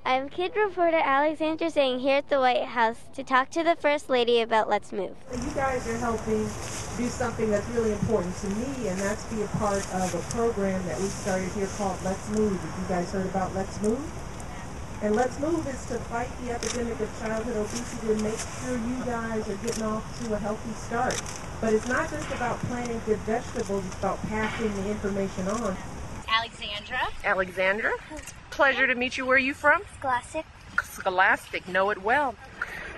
I'm kid reporter Alexandra Zhang here at the White House to talk to the First Lady about Let's Move. You guys are helping do something that's really important to me, and that's be a part of a program that we started here called Let's Move. Have you guys heard about Let's Move? And Let's Move is to fight the epidemic of childhood obesity and make sure you guys are getting off to a healthy start. But it's not just about planting good vegetables, it's about passing the information on. Alexandra. Alexandra, pleasure to meet you. Where are you from? Scholastic. Scholastic, know it well.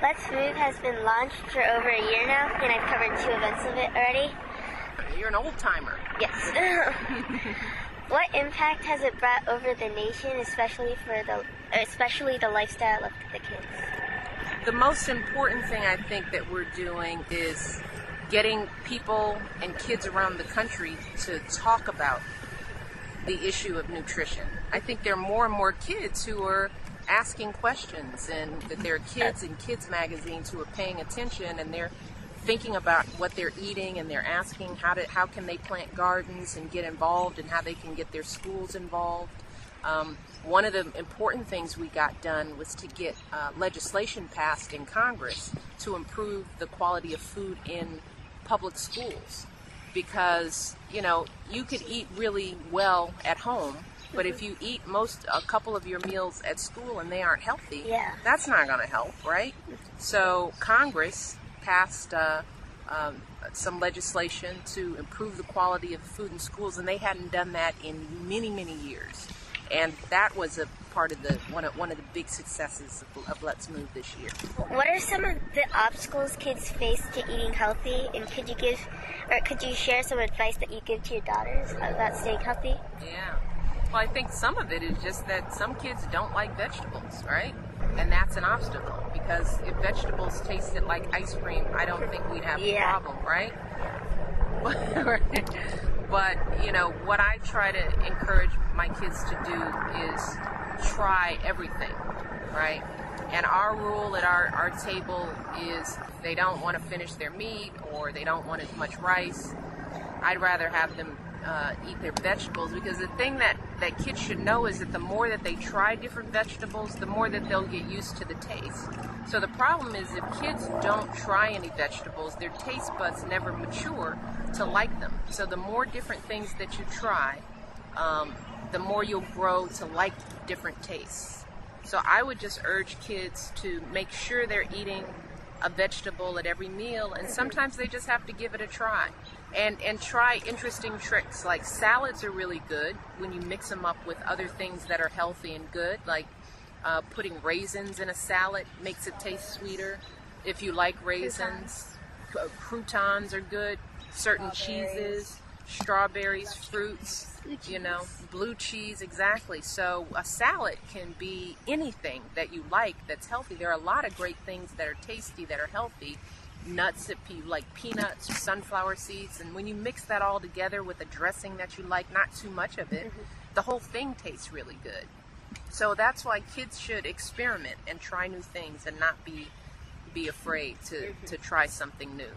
Let's Move has been launched for over a year now, and I've covered 2 events of it already. You're an old timer. Yes. What impact has it brought over the nation, especially the lifestyle of the kids? The most important thing I think that we're doing is getting people and kids around the country to talk about the issue of nutrition. I think there are more and more kids who are asking questions, and that there are kids in kids magazines who are paying attention, and they're thinking about what they're eating, and they're asking how can they plant gardens and get involved, and how they can get their schools involved. One of the important things we got done was to get legislation passed in Congress to improve the quality of food in public schools, because you could eat really well at home, but if you eat a couple of your meals at school and they aren't healthy, that's not going to help, right? So Congress passed some legislation to improve the quality of food in schools, and they hadn't done that in many, many years. And that was a part of one of the big successes of Let's Move this year. What are some of the obstacles kids face to eating healthy, and could you share some advice that you give to your daughters about staying healthy? Yeah. Well, I think some of it is just that some kids don't like vegetables, right? And that's an obstacle, because if vegetables tasted like ice cream, I don't think we'd have a problem, right? But, what I try to encourage my kids to do is try everything, right? And our rule at our table is if they don't want to finish their meat or they don't want as much rice, I'd rather have them eat their vegetables, because the thing that kids should know is that the more that they try different vegetables, the more that they'll get used to the taste. So the problem is, if kids don't try any vegetables, their taste buds never mature to like them. So the more different things that you try, the more you'll grow to like different tastes. So I would just urge kids to make sure they're eating a vegetable at every meal, and sometimes they just have to give it a try. And try interesting tricks, like salads are really good when you mix them up with other things that are healthy and good, like putting raisins in a salad makes it taste sweeter if you like raisins. Croutons are good, certain cheeses, strawberries, fruits, blue cheese, exactly. So a salad can be anything that you like that's healthy. There are a lot of great things that are tasty, that are healthy. Nuts, if you like peanuts or sunflower seeds, and when you mix that all together with a dressing that you like, not too much of it, the whole thing tastes really good. So that's why kids should experiment and try new things and not be afraid to try something new.